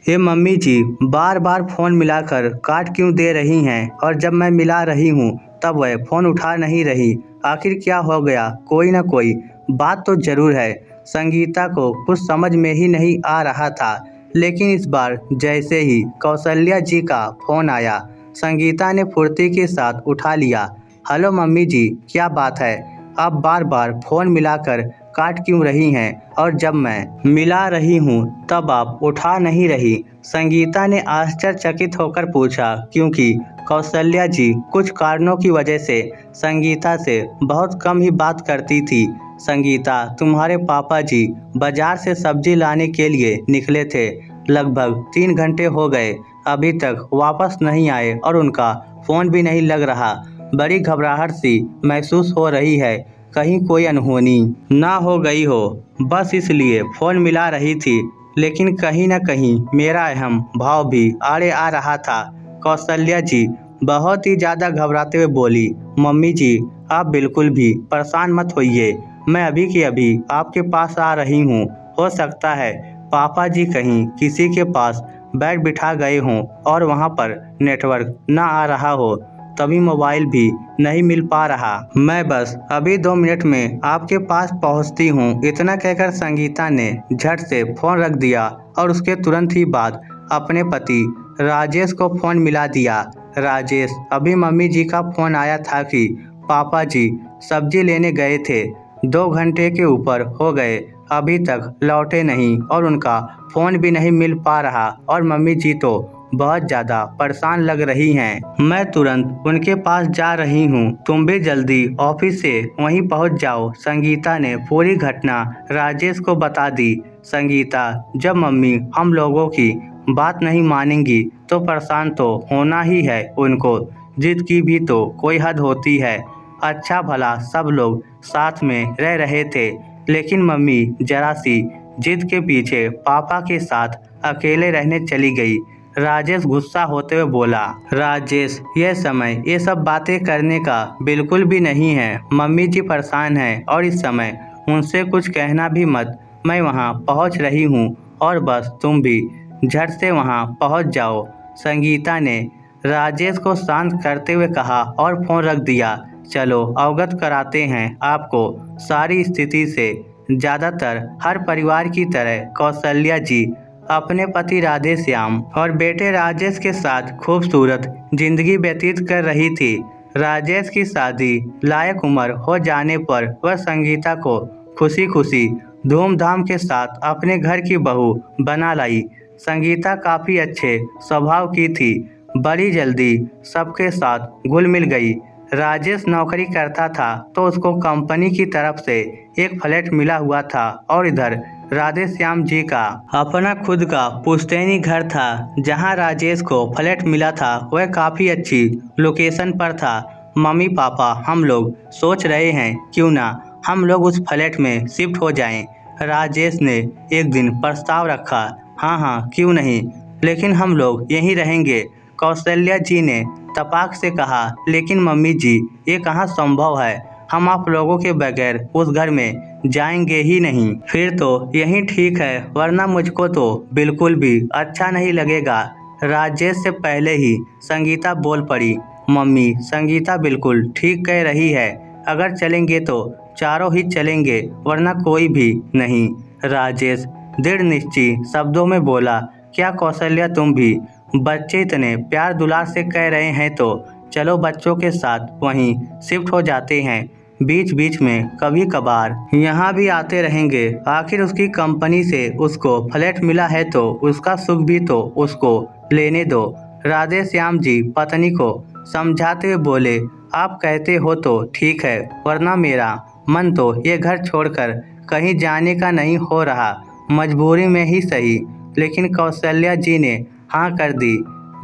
हे mummy जी, बार बार phone मिलाकर काट क्यों दे रही हैं? और जब मैं मिला रही हूँ तब वह फ़ोन उठा नहीं रही। आखिर क्या हो गया? कोई ना कोई बात तो ज़रूर है। संगीता को कुछ समझ में ही नहीं आ रहा था, लेकिन इस बार जैसे ही कौशल्या जी का फ़ोन आया, संगीता ने फुर्ती के साथ उठा लिया। हेलो मम्मी जी, क्या बात है? आप बार बार फ़ोन मिलाकर काट क्यों रही हैं? और जब मैं मिला रही हूँ तब आप उठा नहीं रही। संगीता ने आश्चर्यचकित होकर पूछा, क्योंकि कौशल्या जी कुछ कारणों की वजह से संगीता से बहुत कम ही बात करती थी। संगीता, तुम्हारे पापा जी बाजार से सब्जी लाने के लिए निकले थे। लगभग 3 घंटे हो गए, अभी तक वापस नहीं आए और उनका फ़ोन भी नहीं लग रहा। बड़ी घबराहट सी महसूस हो रही है, कहीं कोई अनहोनी ना हो गई हो, बस इसलिए फ़ोन मिला रही थी। लेकिन कहीं न कहीं मेरा अहम भाव भी आड़े आ रहा था। कौशल्या जी बहुत ही ज़्यादा घबराते हुए बोली, मम्मी जी, आप बिल्कुल भी परेशान मत होइए, मैं अभी की अभी आपके पास आ रही हूँ। हो सकता है पापा जी कहीं किसी के पास बैग बिठा गए हों और वहाँ पर नेटवर्क ना आ रहा हो, तभी मोबाइल भी नहीं मिल पा रहा। मैं बस अभी 2 मिनट में आपके पास पहुंचती हूँ। इतना कहकर संगीता ने झट से फ़ोन रख दिया और उसके तुरंत ही बाद अपने पति राजेश को फ़ोन मिला दिया। राजेश, अभी मम्मी जी का फ़ोन आया था कि पापा जी सब्जी लेने गए थे। 2 घंटे के ऊपर हो गए, अभी तक लौटे नहीं और उनका फ़ोन भी नहीं मिल पा रहा और मम्मी जी तो बहुत ज़्यादा परेशान लग रही हैं। मैं तुरंत उनके पास जा रही हूँ, तुम भी जल्दी ऑफिस से वहीं पहुँच जाओ। संगीता ने पूरी घटना राजेश को बता दी। संगीता, जब मम्मी हम लोगों की बात नहीं मानेंगी तो परेशान तो होना ही है उनको। जिद की भी तो कोई हद होती है। अच्छा भला सब लोग साथ में रह रहे थे, लेकिन मम्मी जरा सी जिद के पीछे पापा के साथ अकेले रहने चली गई। राजेश गुस्सा होते हुए बोला, राजेश, यह समय ये सब बातें करने का बिल्कुल भी नहीं है। मम्मी जी परेशान हैं और इस समय उनसे कुछ कहना भी मत। मैं वहाँ पहुँच रही हूँ और बस तुम भी झट से वहाँ पहुँच जाओ। संगीता ने राजेश को शांत करते हुए कहा और फ़ोन रख दिया। चलो अवगत कराते हैं आपको सारी स्थिति से। ज़्यादातर हर परिवार की तरह कौशल्या जी अपने पति राधेश्याम और बेटे राजेश के साथ खूबसूरत जिंदगी व्यतीत कर रही थी। राजेश की शादी लायक उम्र हो जाने पर वह संगीता को खुशी खुशी धूमधाम के साथ अपने घर की बहू बना लाई। संगीता काफ़ी अच्छे स्वभाव की थी, बड़ी जल्दी सबके साथ घुल मिल गई। राजेश नौकरी करता था तो उसको कंपनी की तरफ से एक फ्लैट मिला हुआ था और इधर राधेश्याम जी का अपना खुद का पुश्तैनी घर था। जहां राजेश को फ्लैट मिला था वह काफ़ी अच्छी लोकेशन पर था। मम्मी पापा हम लोग सोच रहे हैं क्यों ना हम लोग उस फ्लैट में शिफ्ट हो जाएं। राजेश ने एक दिन प्रस्ताव रखा। हाँ हाँ, क्यों नहीं, लेकिन हम लोग यहीं रहेंगे। कौशल्या जी ने तपाक से कहा, लेकिन मम्मी जी, ये कहाँ संभव है? हम आप लोगों के बगैर उस घर में जाएंगे ही नहीं। फिर तो यही ठीक है, वरना मुझको तो बिल्कुल भी अच्छा नहीं लगेगा। राजेश से पहले ही संगीता बोल पड़ी, मम्मी, संगीता बिल्कुल ठीक कह रही है। अगर चलेंगे तो चारों ही चलेंगे, वरना कोई भी नहीं। राजेश दृढ़ निश्चय शब्दों में बोला, क्या कौशल्या, तुम भी? बच्चे इतने प्यार दुलार से कह रहे हैं तो चलो बच्चों के साथ वहीं शिफ्ट हो जाते हैं। बीच बीच में कभी कभार यहाँ भी आते रहेंगे। आखिर उसकी कंपनी से उसको फ्लैट मिला है तो उसका सुख भी तो उसको लेने दो। राधेश्याम जी पत्नी को समझाते हुए बोले, आप कहते हो तो ठीक है, वरना मेरा मन तो ये घर छोड़कर कहीं जाने का नहीं हो रहा। मजबूरी में ही सही, लेकिन कौशल्या जी ने हाँ कर दी।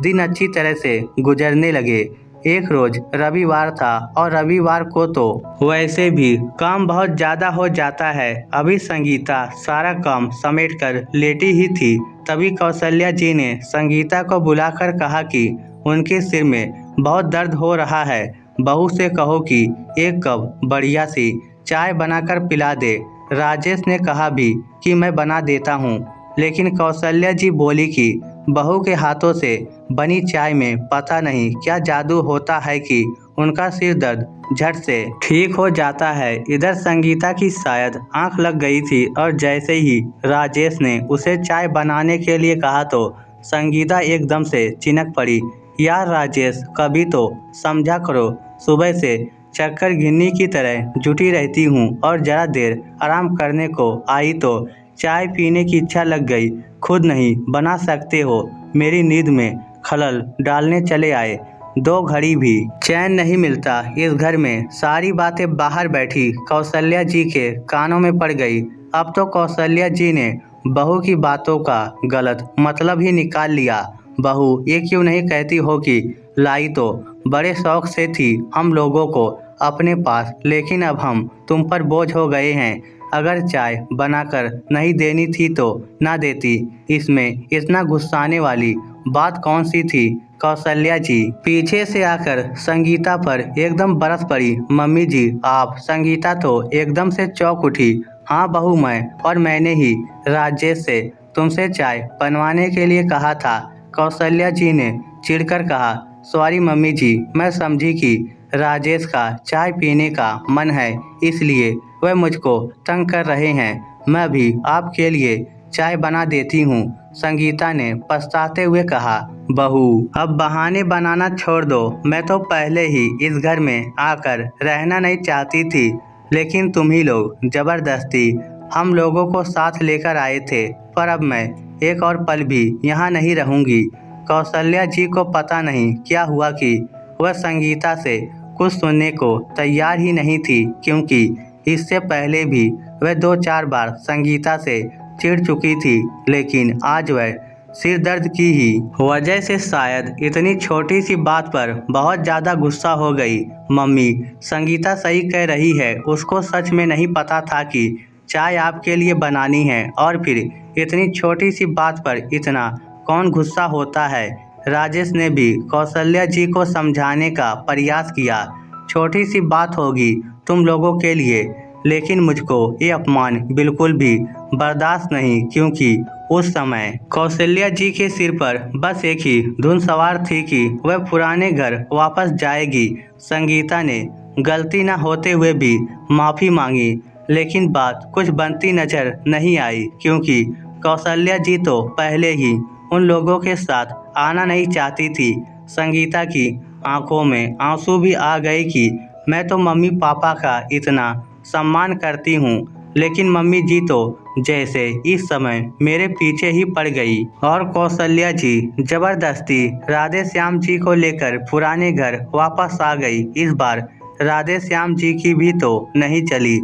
दिन अच्छी तरह से गुजरने लगे। एक रोज रविवार था और रविवार को तो वैसे भी काम बहुत ज़्यादा हो जाता है। अभी संगीता सारा काम समेट कर लेटी ही थी, तभी कौशल्या जी ने संगीता को बुलाकर कहा कि उनके सिर में बहुत दर्द हो रहा है। बहू से कहो कि एक कप बढ़िया सी चाय बनाकर पिला दे। राजेश ने कहा भी कि मैं बना देता हूँ, लेकिन कौशल्या जी बोली कि बहू के हाथों से बनी चाय में पता नहीं क्या जादू होता है कि उनका सिर दर्द झट से ठीक हो जाता है। इधर संगीता की शायद आंख लग गई थी और जैसे ही राजेश ने उसे चाय बनाने के लिए कहा तो संगीता एकदम से चिनक पड़ी। यार राजेश, कभी तो समझा करो, सुबह से चक्कर गिन्नी की तरह जुटी रहती हूँ और जरा देर आराम करने को आई तो चाय पीने की इच्छा लग गई। खुद नहीं बना सकते हो, मेरी नींद में खलल डालने चले आए। 2 घड़ी भी चैन नहीं मिलता इस घर में। सारी बातें बाहर बैठी कौशल्या जी के कानों में पड़ गई। अब तो कौशल्या जी ने बहू की बातों का गलत मतलब ही निकाल लिया। बहू, ये क्यों नहीं कहती हो कि लाई तो बड़े शौक से थी हम लोगों को अपने पास, लेकिन अब हम तुम पर बोझ हो गए हैं। अगर चाय बनाकर नहीं देनी थी तो ना देती, इसमें इतना गुस्साने वाली बात कौन सी थी। कौशल्या जी पीछे से आकर संगीता पर एकदम बरस पड़ी। मम्मी जी आप। संगीता तो एकदम से चौंक उठी। हाँ बहू, मैं, और मैंने ही राजेश से तुमसे चाय बनवाने के लिए कहा था। कौशल्या जी ने चिढ़कर कहा। सॉरी मम्मी जी, मैं समझी कि राजेश का चाय पीने का मन है, इसलिए वह मुझको तंग कर रहे हैं। मैं भी आपके लिए चाय बना देती हूँ, संगीता ने पछताते हुए कहा। बहू, अब बहाने बनाना छोड़ दो। मैं तो पहले ही इस घर में आकर रहना नहीं चाहती थी, लेकिन तुम ही लोग जबरदस्ती हम लोगों को साथ लेकर आए थे। पर अब मैं एक और पल भी यहाँ नहीं रहूँगी। कौशल्या जी को पता नहीं क्या हुआ कि वह संगीता से कुछ सुनने को तैयार ही नहीं थी, क्योंकि इससे पहले भी वह 2-4 बार संगीता से चिढ़ चुकी थी, लेकिन आज वह सिर दर्द की ही वजह से शायद इतनी छोटी सी बात पर बहुत ज़्यादा गुस्सा हो गई। मम्मी, संगीता सही कह रही है, उसको सच में नहीं पता था कि चाय आपके लिए बनानी है, और फिर इतनी छोटी सी बात पर इतना कौन गुस्सा होता है। राजेश ने भी कौशल्या जी को समझाने का प्रयास किया। छोटी सी बात होगी तुम लोगों के लिए, लेकिन मुझको ये अपमान बिल्कुल भी बर्दाश्त नहीं, क्योंकि उस समय कौशल्या जी के सिर पर बस एक ही धुन सवार थी कि वह पुराने घर वापस जाएगी। संगीता ने गलती न होते हुए भी माफ़ी मांगी, लेकिन बात कुछ बनती नजर नहीं आई, क्योंकि कौशल्या जी तो पहले ही उन लोगों के साथ आना नहीं चाहती थी। संगीता की आंखों में आंसू भी आ गए कि मैं तो मम्मी पापा का इतना सम्मान करती हूँ, लेकिन मम्मी जी तो जैसे इस समय मेरे पीछे ही पड़ गई। और कौशल्या जी जबरदस्ती राधे श्याम जी को लेकर पुराने घर वापस आ गई। इस बार राधे श्याम जी की भी तो नहीं चली।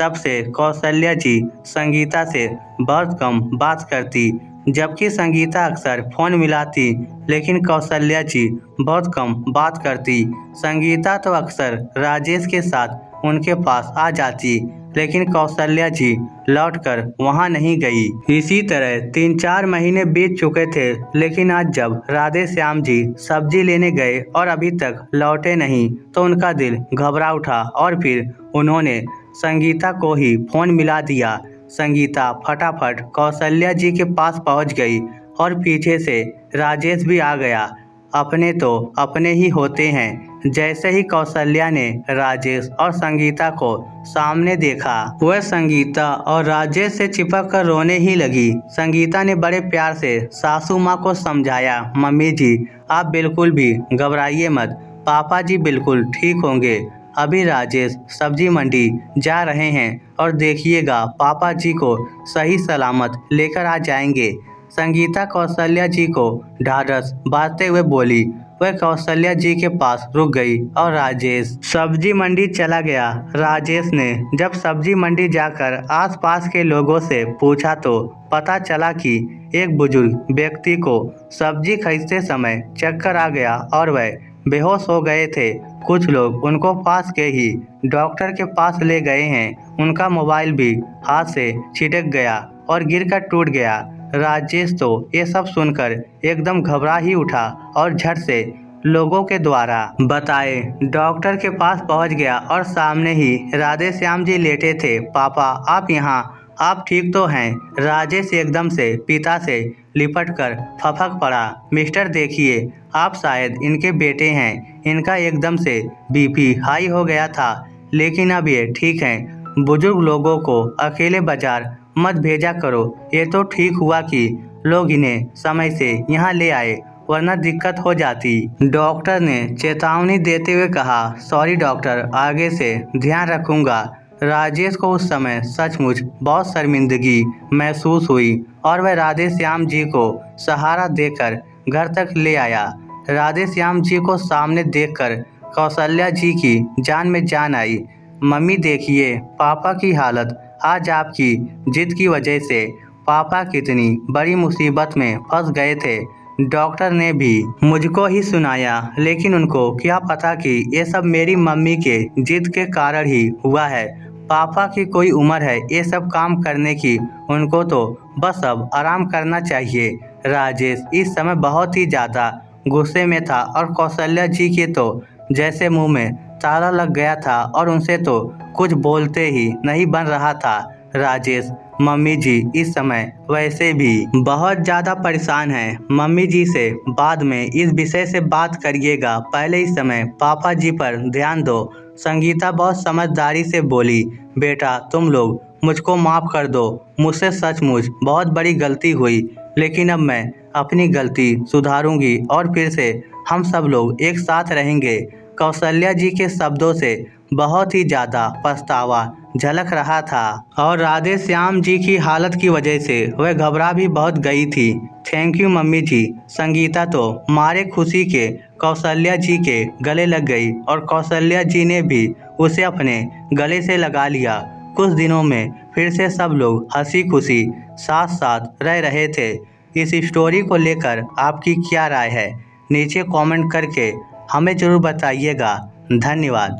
तब से कौशल्या जी संगीता से बहुत कम बात करती, जबकि संगीता अक्सर फ़ोन मिलाती, लेकिन कौशल्या जी बहुत कम बात करती। संगीता तो अक्सर राजेश के साथ उनके पास आ जाती, लेकिन कौशल्या जी लौटकर वहां नहीं गई। इसी तरह 3-4 महीने बीत चुके थे, लेकिन आज जब राधे श्याम जी सब्जी लेने गए और अभी तक लौटे नहीं, तो उनका दिल घबरा उठा और फिर उन्होंने संगीता को ही फ़ोन मिला दिया। संगीता फटाफट कौशल्या जी के पास पहुंच गई और पीछे से राजेश भी आ गया। अपने तो अपने ही होते हैं। जैसे ही कौशल्या ने राजेश और संगीता को सामने देखा, वह संगीता और राजेश से चिपक कर रोने ही लगी। संगीता ने बड़े प्यार से सासू माँ को समझाया, मम्मी जी आप बिल्कुल भी घबराइए मत, पापा जी बिल्कुल ठीक होंगे। अभी राजेश सब्जी मंडी जा रहे हैं और देखिएगा पापा जी को सही सलामत लेकर आ जाएंगे। संगीता कौशल्या जी को ढाढ़स बांधते हुए बोली। वह कौशल्या जी के पास रुक गई और राजेश सब्जी मंडी चला गया। राजेश ने जब सब्जी मंडी जाकर आसपास के लोगों से पूछा तो पता चला कि एक बुजुर्ग व्यक्ति को सब्जी खरीदते समय चक्कर आ गया और वह बेहोश हो गए थे। कुछ लोग उनको पास के ही डॉक्टर के पास ले गए हैं। उनका मोबाइल भी हाथ से छिटक गया और गिरकर टूट गया। राजेश तो ये सब सुनकर एकदम घबरा ही उठा और झट से लोगों के द्वारा बताए डॉक्टर के पास पहुंच गया और सामने ही राधे श्याम जी लेटे थे। पापा आप यहाँ आप ठीक तो हैं? राजेश एकदम से पिता से लिपटकर फपक पड़ा। मिस्टर देखिए, आप शायद इनके बेटे हैं। इनका एकदम से बीपी हाई हो गया था, लेकिन अब ये ठीक हैं। बुजुर्ग लोगों को अकेले बाजार मत भेजा करो। ये तो ठीक हुआ कि लोग इन्हें समय से यहाँ ले आए, वरना दिक्कत हो जाती। डॉक्टर ने चेतावनी देते हुए कहा। सॉरी डॉक्टर, आगे से ध्यान रखूंगा। राजेश को उस समय सचमुच बहुत शर्मिंदगी महसूस हुई और वह राधे श्याम जी को सहारा देकर घर तक ले आया। राधे श्याम जी को सामने देखकर कौशल्या जी की जान में जान आई। मम्मी देखिए, पापा की हालत। आज आपकी जिद की वजह से पापा कितनी बड़ी मुसीबत में फंस गए थे। डॉक्टर ने भी मुझको ही सुनाया, लेकिन उनको क्या पता कि ये सब मेरी मम्मी के जिद के कारण ही हुआ है। पापा की कोई उम्र है ये सब काम करने की, उनको तो बस अब आराम करना चाहिए। राजेश इस समय बहुत ही ज़्यादा गुस्से में था और कौशल्या जी के तो जैसे मुंह में ताला लग गया था और उनसे तो कुछ बोलते ही नहीं बन रहा था। राजेश, मम्मी जी इस समय वैसे भी बहुत ज़्यादा परेशान हैं। मम्मी जी से बाद में इस विषय से बात करिएगा, पहले इस समय पापा जी पर ध्यान दो। संगीता बहुत समझदारी से बोली। बेटा, तुम लोग मुझको माफ़ कर दो। मुझसे सचमुच बहुत बड़ी गलती हुई, लेकिन अब मैं अपनी गलती सुधारूंगी और फिर से हम सब लोग एक साथ रहेंगे। कौशल्या जी के शब्दों से बहुत ही ज़्यादा पछतावा झलक रहा था और राधे श्याम जी की हालत की वजह से वह घबरा भी बहुत गई थी। थैंक यू मम्मी जी। संगीता तो मारे खुशी के कौशल्या जी के गले लग गई और कौशल्या जी ने भी उसे अपने गले से लगा लिया। कुछ दिनों में फिर से सब लोग हंसी खुशी साथ साथ रह रहे थे। इस स्टोरी को लेकर आपकी क्या राय है? नीचे कमेंट करके हमें ज़रूर बताइएगा। धन्यवाद।